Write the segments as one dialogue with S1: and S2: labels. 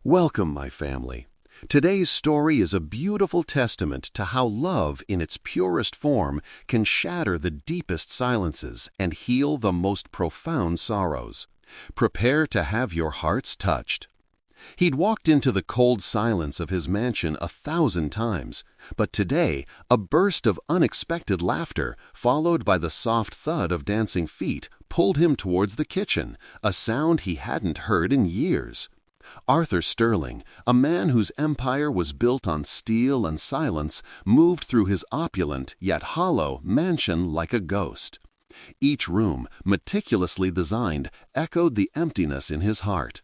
S1: Welcome, my family. Today's story is a beautiful testament to how love, in its purest form, can shatter the deepest silences and heal the most profound sorrows. Prepare to have your hearts touched. He'd walked into the cold silence of his mansion 1,000 times, but today, a burst of unexpected laughter, followed by the soft thud of dancing feet, pulled him towards the kitchen, a sound he hadn't heard in years. Arthur Sterling, a man whose empire was built on steel and silence, moved through his opulent yet hollow mansion like a ghost. Each room, meticulously designed, echoed the emptiness in his heart.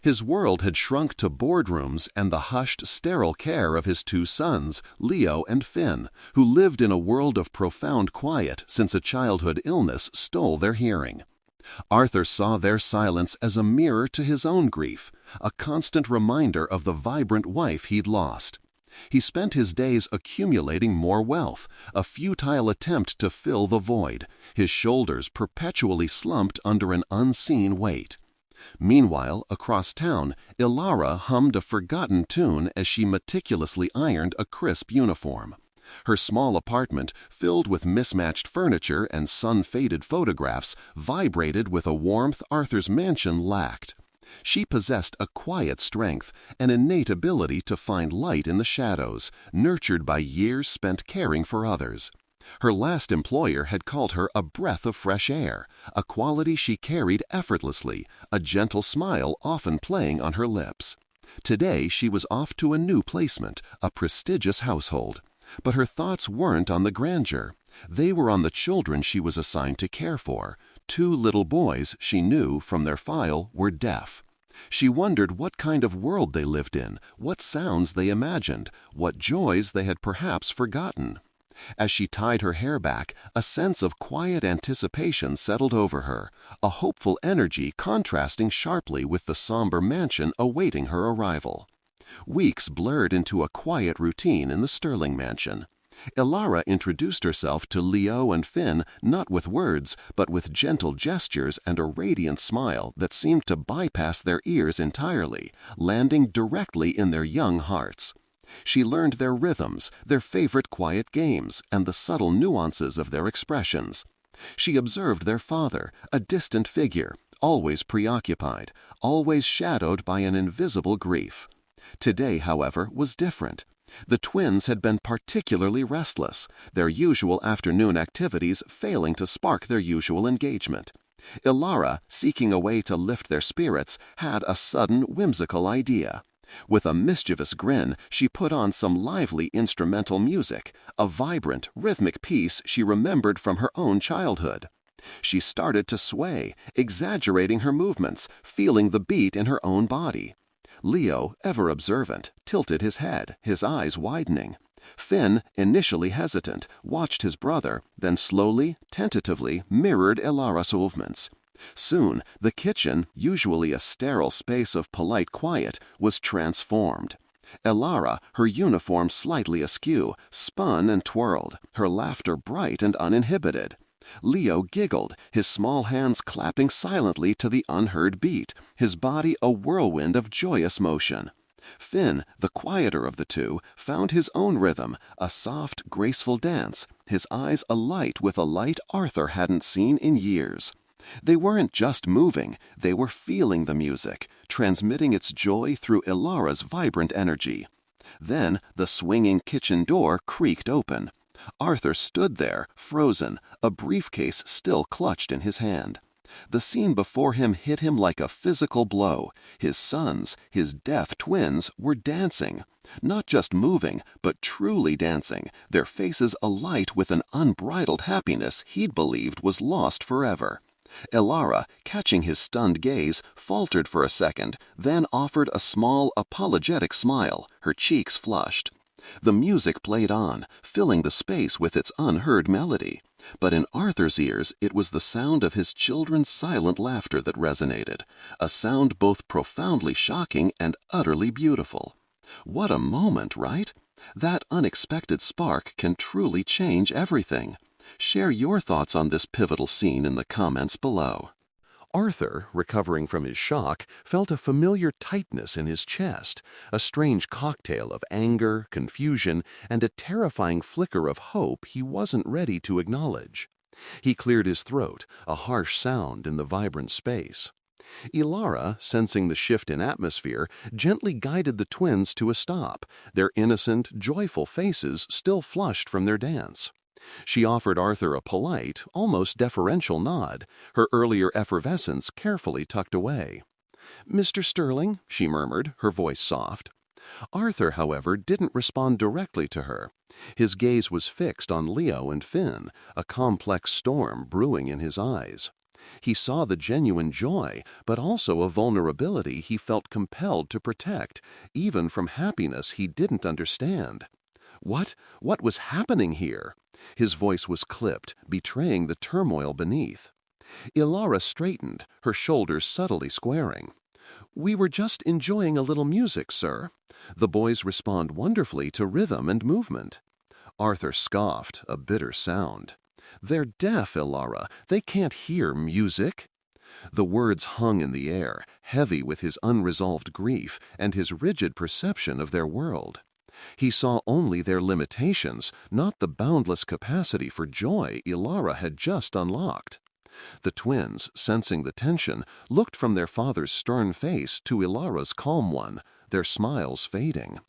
S1: His world had shrunk to boardrooms and the hushed, sterile care of his two sons, Leo and Finn, who lived in a world of profound quiet since a childhood illness stole their hearing. Arthur saw their silence as a mirror to his own grief, a constant reminder of the vibrant wife he'd lost. He spent his days accumulating more wealth, a futile attempt to fill the void, his shoulders perpetually slumped under an unseen weight. Meanwhile, across town, Ilara hummed a forgotten tune as she meticulously ironed a crisp uniform. Her small apartment, filled with mismatched furniture and sun-faded photographs, vibrated with a warmth Arthur's mansion lacked. She possessed a quiet strength, an innate ability to find light in the shadows, nurtured by years spent caring for others. Her last employer had called her a breath of fresh air, a quality she carried effortlessly, a gentle smile often playing on her lips. Today she was off to a new placement, a prestigious household. But her thoughts weren't on the grandeur. They were on the children she was assigned to care for. 2 little boys, she knew from their file, were deaf. She wondered what kind of world they lived in, what sounds they imagined, what joys they had perhaps forgotten. As she tied her hair back, a sense of quiet anticipation settled over her, a hopeful energy contrasting sharply with the somber mansion awaiting her arrival. Weeks blurred into a quiet routine in the Sterling mansion. Ilara introduced herself to Leo and Finn not with words, but with gentle gestures and a radiant smile that seemed to bypass their ears entirely, landing directly in their young hearts. She learned their rhythms, their favorite quiet games, and the subtle nuances of their expressions. She observed their father, a distant figure, always preoccupied, always shadowed by an invisible grief. Today, however, was different. The twins had been particularly restless, their usual afternoon activities failing to spark their usual engagement. Ilara, seeking a way to lift their spirits, had a sudden whimsical idea. With a mischievous grin, she put on some lively instrumental music, a vibrant, rhythmic piece she remembered from her own childhood. She started to sway, exaggerating her movements, feeling the beat in her own body. Leo, ever observant, tilted his head, his eyes widening. Finn, initially hesitant, watched his brother, then slowly, tentatively mirrored Ilara's movements. Soon, the kitchen, usually a sterile space of polite quiet, was transformed. Ilara, her uniform slightly askew, spun and twirled, her laughter bright and uninhibited. Leo giggled, his small hands clapping silently to the unheard beat, his body a whirlwind of joyous motion. Finn, the quieter of the two, found his own rhythm, a soft, graceful dance, his eyes alight with a light Arthur hadn't seen in years. They weren't just moving, they were feeling the music, transmitting its joy through Ilara's vibrant energy. Then the swinging kitchen door creaked open. Arthur stood there, frozen, a briefcase still clutched in his hand. The scene before him hit him like a physical blow. His sons, his deaf twins, were dancing. Not just moving, but truly dancing, their faces alight with an unbridled happiness he'd believed was lost forever. Ilara, catching his stunned gaze, faltered for a second, then offered a small, apologetic smile, her cheeks flushed. The music played on, filling the space with its unheard melody. But in Arthur's ears it was the sound of his children's silent laughter that resonated, a sound both profoundly shocking and utterly beautiful. What a moment, right? That unexpected spark can truly change everything. Share your thoughts on this pivotal scene in the comments below. Arthur, recovering from his shock, felt a familiar tightness in his chest, a strange cocktail of anger, confusion, and a terrifying flicker of hope he wasn't ready to acknowledge. He cleared his throat, a harsh sound in the vibrant space. Ilara, sensing the shift in atmosphere, gently guided the twins to a stop, their innocent, joyful faces still flushed from their dance. She offered Arthur a polite, almost deferential nod, her earlier effervescence carefully tucked away. "Mr. Sterling," she murmured, her voice soft. Arthur, however, didn't respond directly to her. His gaze was fixed on Leo and Finn, a complex storm brewing in his eyes. He saw the genuine joy, but also a vulnerability he felt compelled to protect, even from happiness he didn't understand. What was happening here? His voice was clipped, betraying the turmoil beneath. Ilara straightened, her shoulders subtly squaring. "We were just enjoying a little music, sir. The boys respond wonderfully to rhythm and movement." Arthur scoffed, a bitter sound. "They're deaf, Ilara. They can't hear music." The words hung in the air, heavy with his unresolved grief and his rigid perception of their world. He saw only their limitations, not the boundless capacity for joy Ilara had just unlocked. The twins, sensing the tension, looked from their father's stern face to Ilara's calm one, their smiles fading.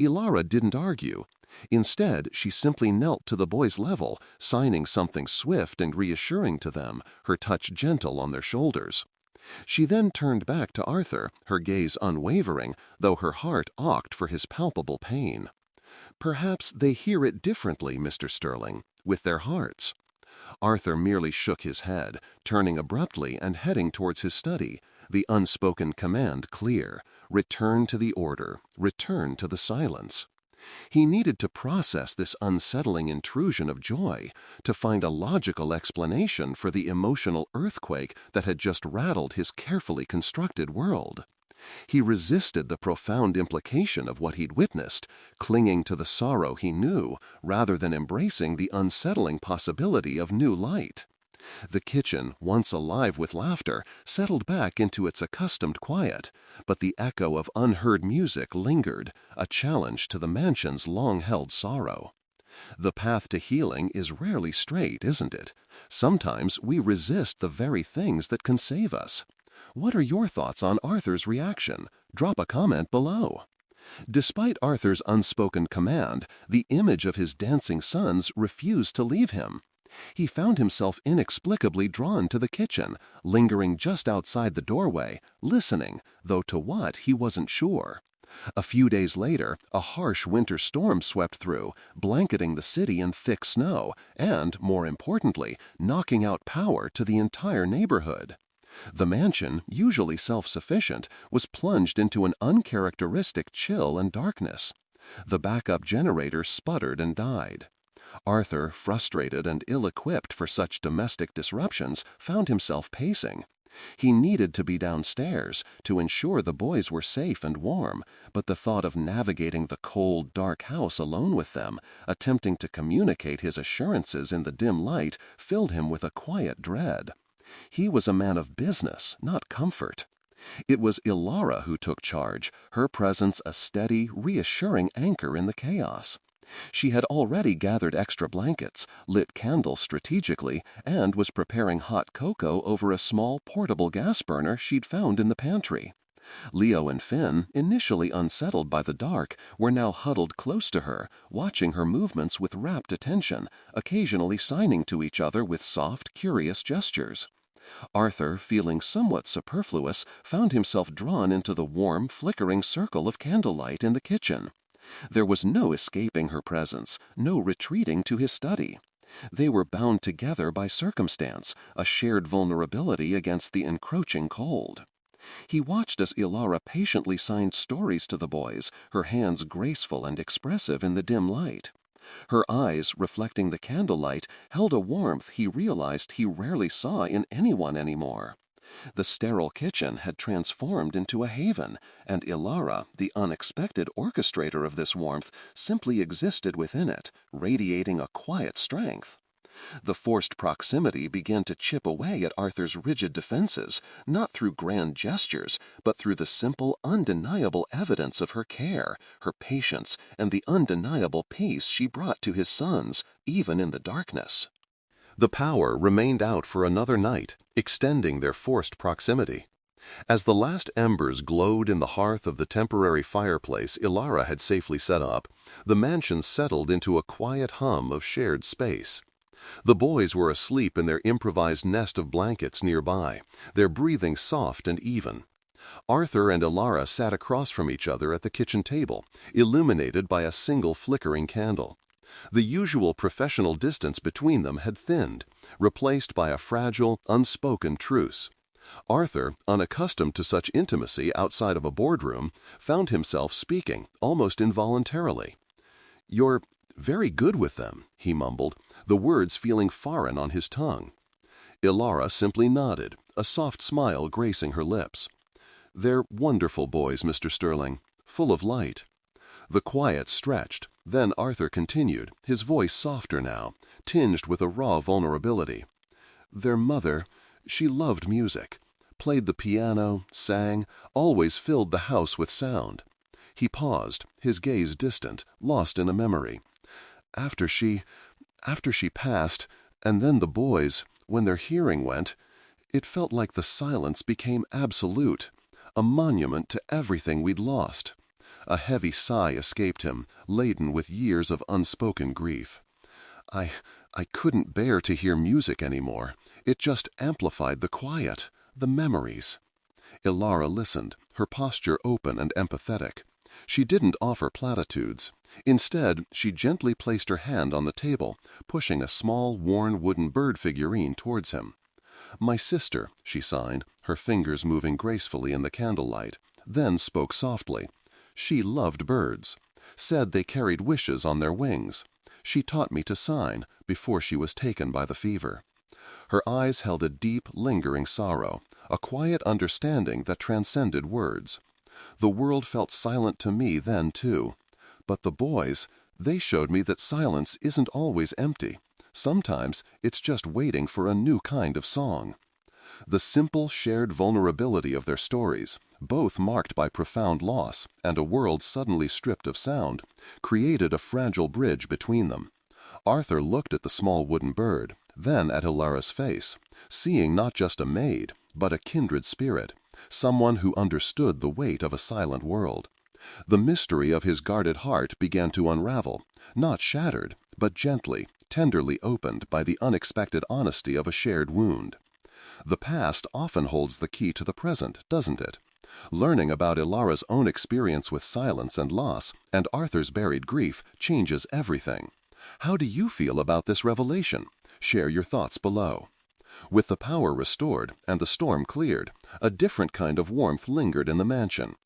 S1: Ilara didn't argue. Instead, she simply knelt to the boys' level, signing something swift and reassuring to them, her touch gentle on their shoulders. She then turned back to Arthur, her gaze unwavering, though her heart ached for his palpable pain. "Perhaps they hear it differently, Mr. Sterling, with their hearts." Arthur merely shook his head, turning abruptly and heading towards his study, the unspoken command clear: return to the order, return to the silence. He needed to process this unsettling intrusion of joy, to find a logical explanation for the emotional earthquake that had just rattled his carefully constructed world. He resisted the profound implication of what he'd witnessed, clinging to the sorrow he knew rather than embracing the unsettling possibility of new light. The kitchen, once alive with laughter, settled back into its accustomed quiet, but the echo of unheard music lingered, a challenge to the mansion's long-held sorrow. The path to healing is rarely straight, isn't it? Sometimes we resist the very things that can save us. What are your thoughts on Arthur's reaction? Drop a comment below. Despite Arthur's unspoken command, the image of his dancing sons refused to leave him. He found himself inexplicably drawn to the kitchen, lingering just outside the doorway, listening, though to what he wasn't sure. A few days later, a harsh winter storm swept through, blanketing the city in thick snow and, more importantly, knocking out power to the entire neighborhood. The mansion, usually self-sufficient, was plunged into an uncharacteristic chill and darkness. The backup generator sputtered and died. Arthur, frustrated and ill-equipped for such domestic disruptions, found himself pacing. He needed to be downstairs to ensure the boys were safe and warm, but the thought of navigating the cold, dark house alone with them, attempting to communicate his assurances in the dim light, filled him with a quiet dread. He was a man of business, not comfort. It was Ilara who took charge, her presence a steady, reassuring anchor in the chaos. She had already gathered extra blankets, lit candles strategically, and was preparing hot cocoa over a small portable gas burner she'd found in the pantry. Leo and Finn, initially unsettled by the dark, were now huddled close to her, watching her movements with rapt attention, occasionally signing to each other with soft, curious gestures. Arthur, feeling somewhat superfluous, found himself drawn into the warm, flickering circle of candlelight in the kitchen. There was no escaping her presence, no retreating to his study. They were bound together by circumstance, a shared vulnerability against the encroaching cold. He watched as Ilara patiently signed stories to the boys, her hands graceful and expressive in the dim light. Her eyes, reflecting the candlelight, held a warmth he realized he rarely saw in anyone anymore. The sterile kitchen had transformed into a haven, and Ilara, the unexpected orchestrator of this warmth, simply existed within it, radiating a quiet strength. The forced proximity began to chip away at Arthur's rigid defenses, not through grand gestures, but through the simple, undeniable evidence of her care, her patience, and the undeniable peace she brought to his sons, even in the darkness. The power remained out for another night, extending their forced proximity. As the last embers glowed in the hearth of the temporary fireplace Ilara had safely set up, the mansion settled into a quiet hum of shared space. The boys were asleep in their improvised nest of blankets nearby, their breathing soft and even. Arthur and Ilara sat across from each other at the kitchen table, illuminated by a single flickering candle. The usual professional distance between them had thinned, replaced by a fragile, unspoken truce. Arthur, unaccustomed to such intimacy outside of a boardroom, found himself speaking, almost involuntarily. "You're very good with them," he mumbled, the words feeling foreign on his tongue. Ilara simply nodded, a soft smile gracing her lips. "They're wonderful boys, Mr. Sterling, full of light." The quiet stretched, then Arthur continued, his voice softer now, tinged with a raw vulnerability. "Their mother, she loved music, played the piano, sang, always filled the house with sound." He paused, his gaze distant, lost in a memory. After she passed, and then the boys, when their hearing went, it felt like the silence became absolute, a monument to everything we'd lost." A heavy sigh escaped him, laden with years of unspoken grief. I couldn't bear to hear music anymore. It just amplified the quiet, the memories." Ilara listened, her posture open and empathetic. She didn't offer platitudes. Instead, she gently placed her hand on the table, pushing a small, worn wooden bird figurine towards him. "My sister," she signed, her fingers moving gracefully in the candlelight, then spoke softly. "She loved birds, said they carried wishes on their wings. She taught me to sign before she was taken by the fever." Her eyes held a deep, lingering sorrow, a quiet understanding that transcended words. "The world felt silent to me then, too. But the boys, they showed me that silence isn't always empty. Sometimes it's just waiting for a new kind of song." The simple, shared vulnerability of their stories, both marked by profound loss and a world suddenly stripped of sound, created a fragile bridge between them. Arthur looked at the small wooden bird, then at Ilara's face, seeing not just a maid, but a kindred spirit, someone who understood the weight of a silent world. The mystery of his guarded heart began to unravel, not shattered, but gently, tenderly opened by the unexpected honesty of a shared wound. The past often holds the key to the present, doesn't it? Learning about Ilara's own experience with silence and loss, and Arthur's buried grief, changes everything. How do you feel about this revelation? Share your thoughts below. With the power restored and the storm cleared, a different kind of warmth lingered in the mansion.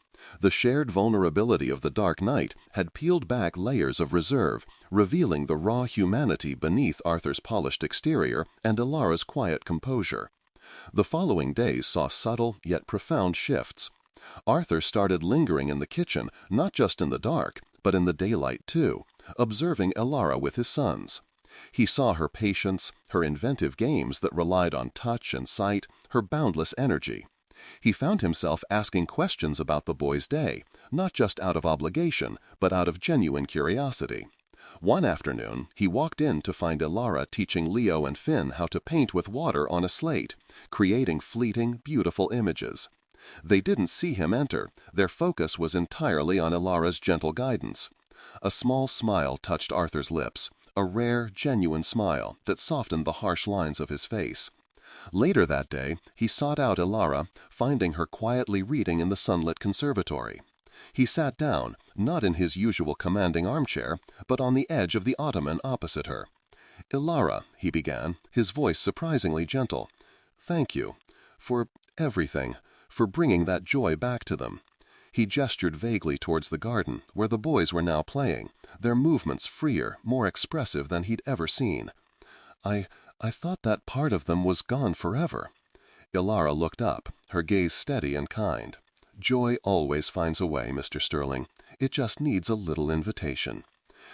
S1: The shared vulnerability of the dark night had peeled back layers of reserve, revealing the raw humanity beneath Arthur's polished exterior and Ilara's quiet composure. The following days saw subtle yet profound shifts. Arthur started lingering in the kitchen, not just in the dark, but in the daylight too, observing Ilara with his sons. He saw her patience, her inventive games that relied on touch and sight, her boundless energy. He found himself asking questions about the boy's day, not just out of obligation, but out of genuine curiosity. One afternoon, he walked in to find Ilara teaching Leo and Finn how to paint with water on a slate, creating fleeting, beautiful images. They didn't see him enter. Their focus was entirely on Ilara's gentle guidance. A small smile touched Arthur's lips, a rare, genuine smile that softened the harsh lines of his face. Later that day, he sought out Ilara, finding her quietly reading in the sunlit conservatory. He sat down, not in his usual commanding armchair, but on the edge of the ottoman opposite her. "Ilara," he began, his voice surprisingly gentle, "thank you for everything, for bringing that joy back to them." He gestured vaguely towards the garden, where the boys were now playing, their movements freer, more expressive than he'd ever seen. I thought that part of them was gone forever." Ilara looked up, her gaze steady and kind. "Joy always finds a way, Mr. Sterling. It just needs a little invitation."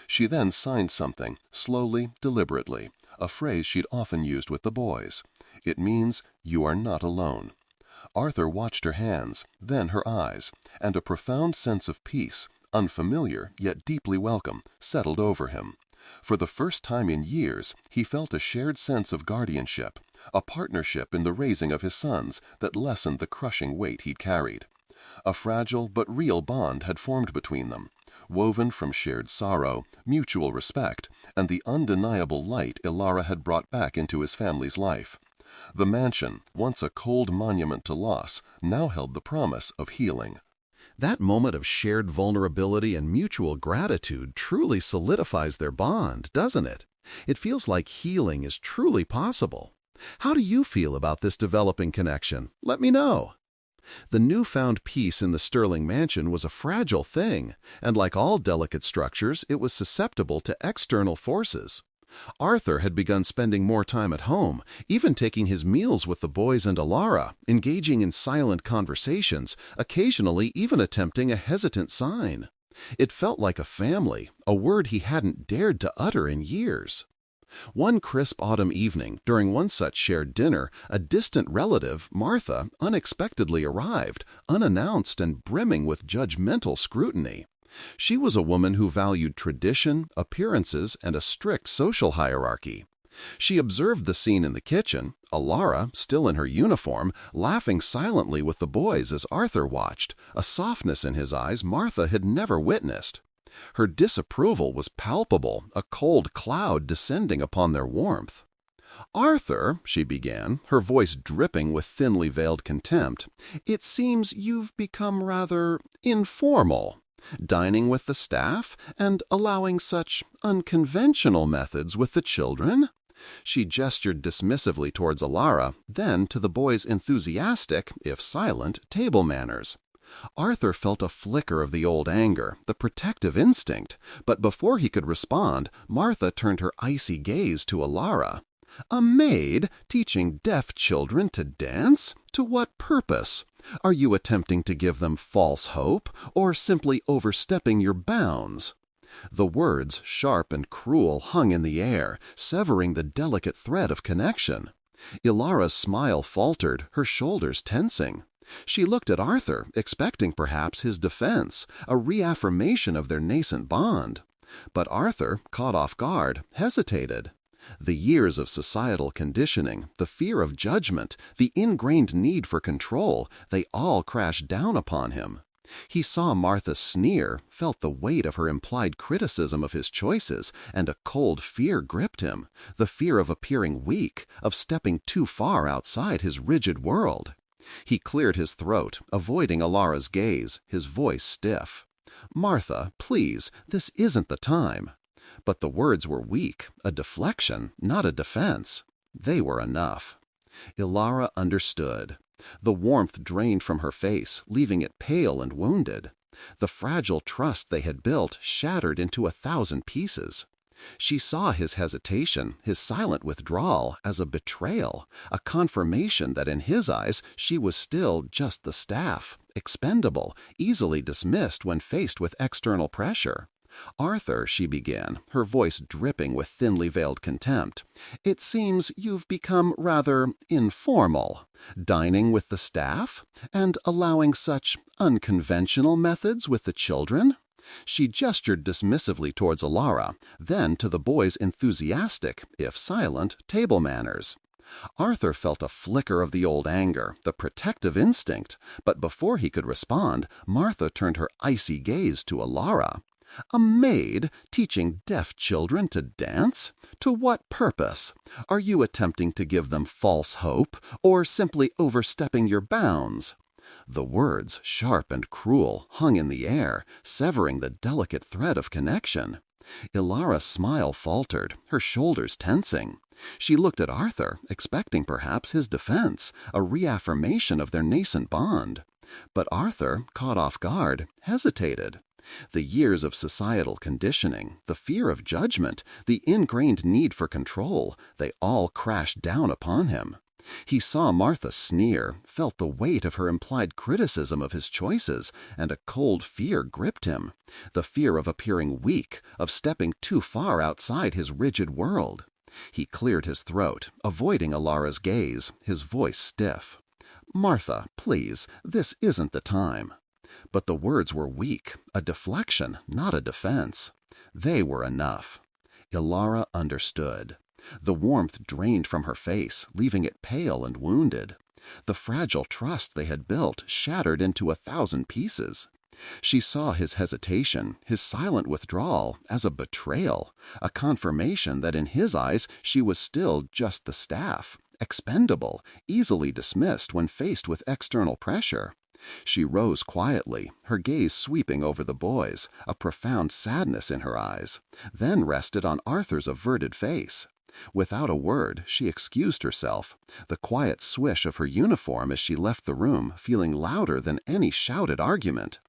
S2: She then signed something, slowly, deliberately, a phrase she'd often used with the boys. It means, "You are not alone." Arthur watched her hands, then her eyes, and a profound sense of peace, unfamiliar yet deeply welcome, settled over him. For the first time in years, he felt a shared sense of guardianship, a partnership in the raising of his sons that lessened the crushing weight he'd carried. A fragile but real bond had formed between them, woven from shared sorrow, mutual respect, and the undeniable light Ilara had brought back into his family's life. The mansion, once a cold monument to loss, now held the promise of healing.
S1: That moment of shared vulnerability and mutual gratitude truly solidifies their bond, doesn't it? It feels like healing is truly possible. How do you feel about this developing connection? Let me know. The newfound peace in the Sterling mansion was a fragile thing, and like all delicate structures, it was susceptible to external forces. Arthur had begun spending more time at home, even taking his meals with the boys and Ilara, engaging in silent conversations, occasionally even attempting a hesitant sign. It felt like a family, a word he hadn't dared to utter in years. One crisp autumn evening, during one such shared dinner, a distant relative, Martha, unexpectedly arrived, unannounced and brimming with judgmental scrutiny. She was a woman who valued tradition, appearances, and a strict social hierarchy. She observed the scene in the kitchen, Ilara, still in her uniform, laughing silently with the boys as Arthur watched, a softness in his eyes Martha had never witnessed. Her disapproval was palpable, a cold cloud descending upon their warmth. "Arthur," she began, her voice dripping with thinly veiled contempt, "it seems you've become rather informal. Dining with the staff and allowing such unconventional methods with the children?" She gestured dismissively towards Ilara, then to the boys' enthusiastic, if silent, table manners. Arthur felt a flicker of the old anger, the protective instinct, but before he could respond, Martha turned her icy gaze to Ilara. "A maid teaching deaf children to dance? To what purpose? Are you attempting to give them false hope, or simply overstepping your bounds?" The words, sharp and cruel, hung in the air, severing the delicate thread of connection. Ilara's smile faltered, her shoulders tensing. She looked at Arthur, expecting perhaps his defense, a reaffirmation of their nascent bond. But Arthur, caught off guard, hesitated. The years of societal conditioning, the fear of judgment, the ingrained need for control, they all crashed down upon him. He saw Martha sneer, felt the weight of her implied criticism of his choices, and a cold fear gripped him, the fear of appearing weak, of stepping too far outside his rigid world. He cleared his throat, avoiding Ilara's gaze, his voice stiff. "Martha, please, this isn't the time." But the words were weak, a deflection, not a defense. They were enough. Ilara understood. The warmth drained from her face, leaving it pale and wounded. The fragile trust they had built shattered into 1,000 pieces. She saw his hesitation, his silent withdrawal, as a betrayal, a confirmation that in his eyes she was still just the staff, expendable, easily dismissed when faced with external pressure. "Arthur," she began, her voice dripping with thinly veiled contempt, "it seems you've become rather informal. Dining with the staff? And allowing such unconventional methods with the children?" She gestured dismissively towards Ilara, then to the boys' enthusiastic, if silent, table manners. Arthur felt a flicker of the old anger, the protective instinct, but before he could respond, Martha turned her icy gaze to Ilara. "A maid teaching deaf children to dance? To what purpose? Are you attempting to give them false hope, or simply overstepping your bounds?" The words, sharp and cruel, hung in the air, severing the delicate thread of connection. Ilara's smile faltered, her shoulders tensing. She looked at Arthur, expecting perhaps his defense, a reaffirmation of their nascent bond. But Arthur, caught off guard, hesitated. The years of societal conditioning, the fear of judgment, the ingrained need for control, they all crashed down upon him. He saw Martha sneer, felt the weight of her implied criticism of his choices, and a cold fear gripped him. The fear of appearing weak, of stepping too far outside his rigid world. He cleared his throat, avoiding Alara's gaze, his voice stiff. "Martha, please, this isn't the time." But the words were weak, a deflection, not a defense. They were enough. Alara understood. The warmth drained from her face, leaving it pale and wounded. The fragile trust they had built shattered into 1,000 pieces. She saw his hesitation, his silent withdrawal, as a betrayal, a confirmation that in his eyes she was still just the staff, expendable, easily dismissed when faced with external pressure. She rose quietly, her gaze sweeping over the boys, a profound sadness in her eyes, then rested on Arthur's averted face. Without a word, she excused herself, the quiet swish of her uniform as she left the room feeling louder than any shouted argument.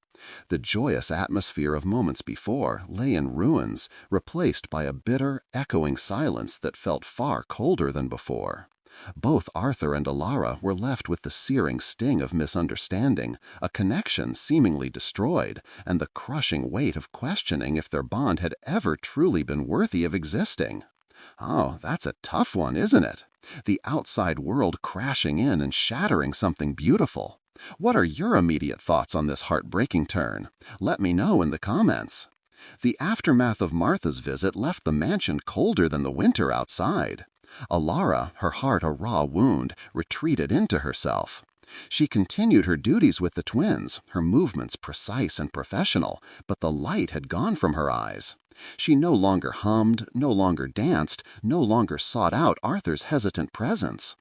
S1: The joyous atmosphere of moments before lay in ruins, replaced by a bitter, echoing silence that felt far colder than before. Both Arthur and Alara were left with the searing sting of misunderstanding, a connection seemingly destroyed, and the crushing weight of questioning if their bond had ever truly been worthy of existing. Oh, that's a tough one, isn't it? The outside world crashing in and shattering something beautiful. What are your immediate thoughts on this heartbreaking turn? Let me know in the comments. The aftermath of Martha's visit left the mansion colder than the winter outside. Alara, her heart a raw wound, retreated into herself. She continued her duties with the twins, her movements precise and professional, but the light had gone from her eyes. She no longer hummed, no longer danced, no longer sought out Arthur's hesitant presence.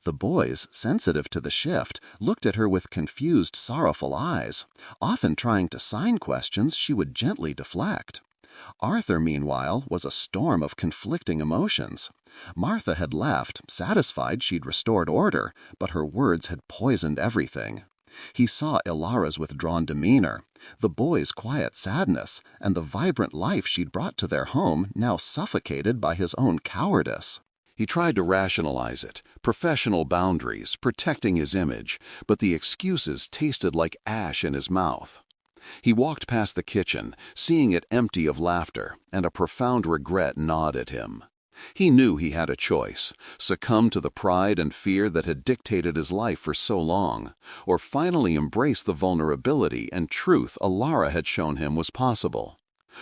S1: The boys, sensitive to the shift, looked at her with confused, sorrowful eyes, often trying to sign questions she would gently deflect. Arthur, meanwhile, was a storm of conflicting emotions. Martha had left, satisfied she'd restored order, but her words had poisoned everything. He saw Alara's withdrawn demeanor, the boys' quiet sadness, and the vibrant life she'd brought to their home now suffocated by his own cowardice. He tried to rationalize it, professional boundaries, protecting his image, but the excuses tasted like ash in his mouth. He walked past the kitchen, seeing it empty of laughter, and a profound regret gnawed at him. He knew he had a choice: succumb to the pride and fear that had dictated his life for so long, or finally embrace the vulnerability and truth Alara had shown him was possible.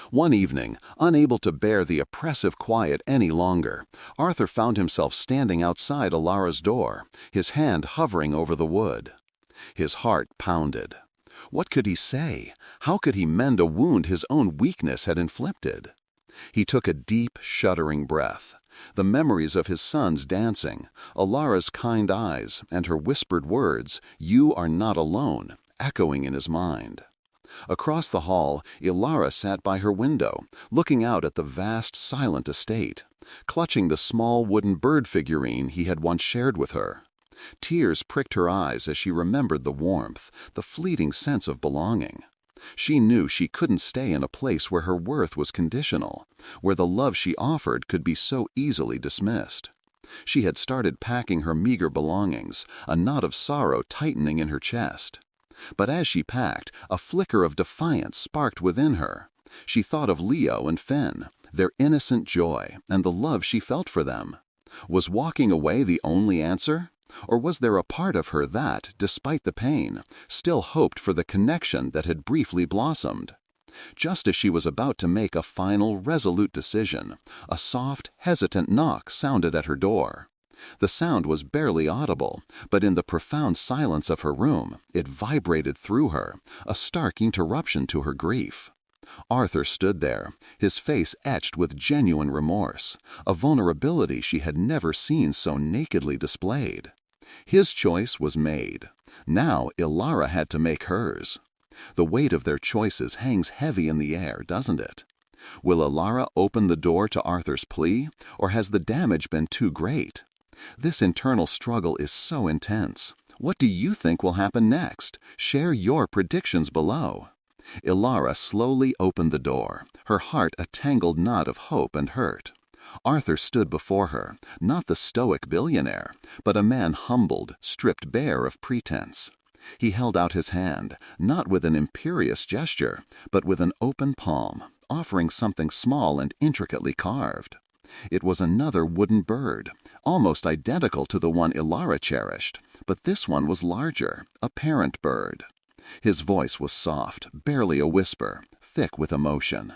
S1: One evening, unable to bear the oppressive quiet any longer, Arthur found himself standing outside Alara's door, his hand hovering over the wood. His heart pounded. What could he say? How could he mend a wound his own weakness had inflicted? He took a deep, shuddering breath. The memories of his sons dancing, Alara's kind eyes, and her whispered words, "You are not alone," echoing in his mind. Across the hall, Alara sat by her window, looking out at the vast, silent estate, clutching the small wooden bird figurine he had once shared with her. Tears pricked her eyes as she remembered the warmth, the fleeting sense of belonging. She knew she couldn't stay in a place where her worth was conditional, where the love she offered could be so easily dismissed. She had started packing her meager belongings, a knot of sorrow tightening in her chest. But as she packed, a flicker of defiance sparked within her. She thought of Leo and Finn, their innocent joy, and the love she felt for them. Was walking away the only answer? Or was there a part of her that, despite the pain, still hoped for the connection that had briefly blossomed? Just as she was about to make a final, resolute decision, a soft, hesitant knock sounded at her door. The sound was barely audible, but in the profound silence of her room, it vibrated through her, a stark interruption to her grief. Arthur stood there, his face etched with genuine remorse, a vulnerability she had never seen so nakedly displayed. His choice was made. Now Alara had to make hers. The weight of their choices hangs heavy in the air, doesn't it? Will Alara open the door to Arthur's plea, or has the damage been too great? This internal struggle is so intense. What do you think will happen next? Share your predictions below. Alara slowly opened the door, her heart a tangled knot of hope and hurt. Arthur stood before her, not the stoic billionaire, but a man humbled, stripped bare of pretense. He held out his hand, not with an imperious gesture, but with an open palm, offering something small and intricately carved. It was another wooden bird, almost identical to the one Ilara cherished, but this one was larger, a parent bird. His voice was soft, barely a whisper, thick with emotion.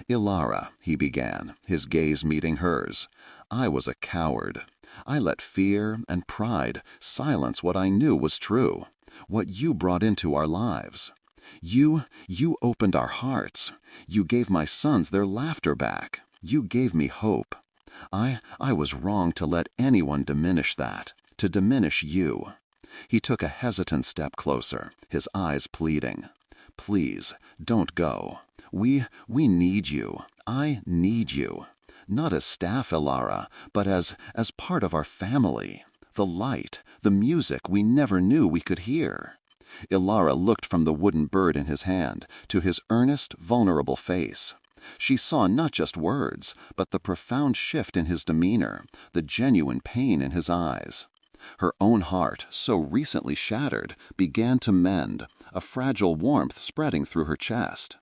S1: "Ilara," he began, his gaze meeting hers, "I was a coward. I let fear and pride silence what I knew was true, what you brought into our lives. You opened our hearts. You gave my sons their laughter back. You gave me hope. I was wrong to let anyone diminish that, to diminish you." He took a hesitant step closer, his eyes pleading. "Please, don't go. We need you. I need you. Not as staff, Ilara, but as part of our family. The light, the music we never knew we could hear." Ilara looked from the wooden bird in his hand to his earnest, vulnerable face. She saw not just words, but the profound shift in his demeanor, the genuine pain in his eyes. Her own heart, so recently shattered, began to mend, a fragile warmth spreading through her chest.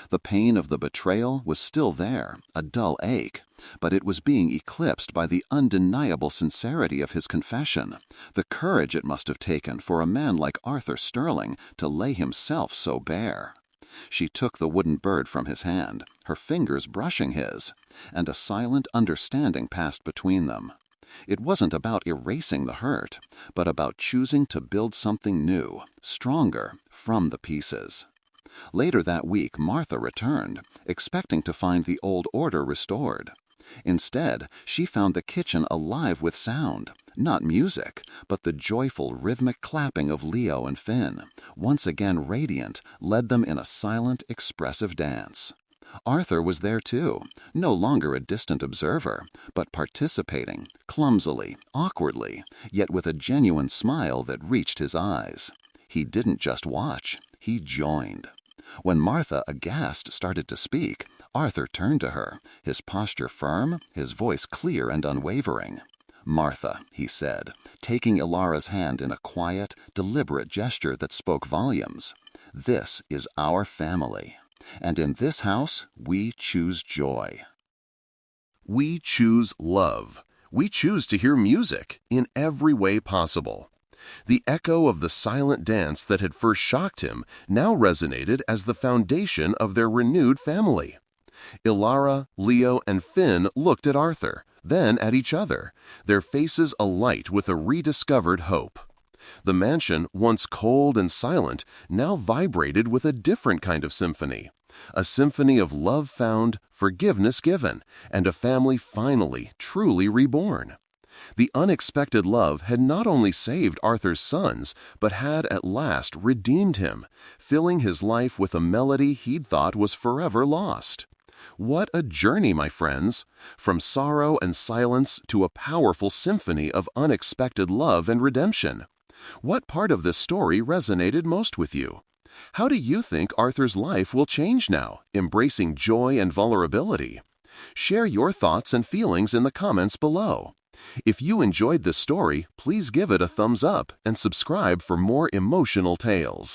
S1: The pain of the betrayal was still there, a dull ache, but it was being eclipsed by the undeniable sincerity of his confession, the courage it must have taken for a man like Arthur Sterling to lay himself so bare. She took the wooden bird from his hand, her fingers brushing his, and a silent understanding passed between them. It wasn't about erasing the hurt, but about choosing to build something new, stronger, from the pieces. Later that week, Martha returned, expecting to find the old order restored. Instead, she found the kitchen alive with sound, not music, but the joyful rhythmic clapping of Leo and Finn, once again radiant, led them in a silent, expressive dance. Arthur was there too, no longer a distant observer, but participating, clumsily, awkwardly, yet with a genuine smile that reached his eyes. He didn't just watch, he joined. When Martha, aghast, started to speak, Arthur turned to her, his posture firm, his voice clear and unwavering. "Martha," he said, taking Ilara's hand in a quiet, deliberate gesture that spoke volumes, "this is our family. And in this house, we choose joy.
S2: We choose love. We choose to hear music in every way possible." The echo of the silent dance that had first shocked him now resonated as the foundation of their renewed family. Ilara, Leo, and Finn looked at Arthur, then at each other, their faces alight with a rediscovered hope. The mansion, once cold and silent, now vibrated with a different kind of symphony. A symphony of love found, forgiveness given, and a family finally, truly reborn. The unexpected love had not only saved Arthur's sons, but had at last redeemed him, filling his life with a melody he'd thought was forever lost. What a journey, my friends! From sorrow and silence to a powerful symphony of unexpected love and redemption. What part of this story resonated most with you? How do you think Arthur's life will change now, embracing joy and vulnerability? Share your thoughts and feelings in the comments below. If you enjoyed this story, please give it a thumbs up and subscribe for more emotional tales.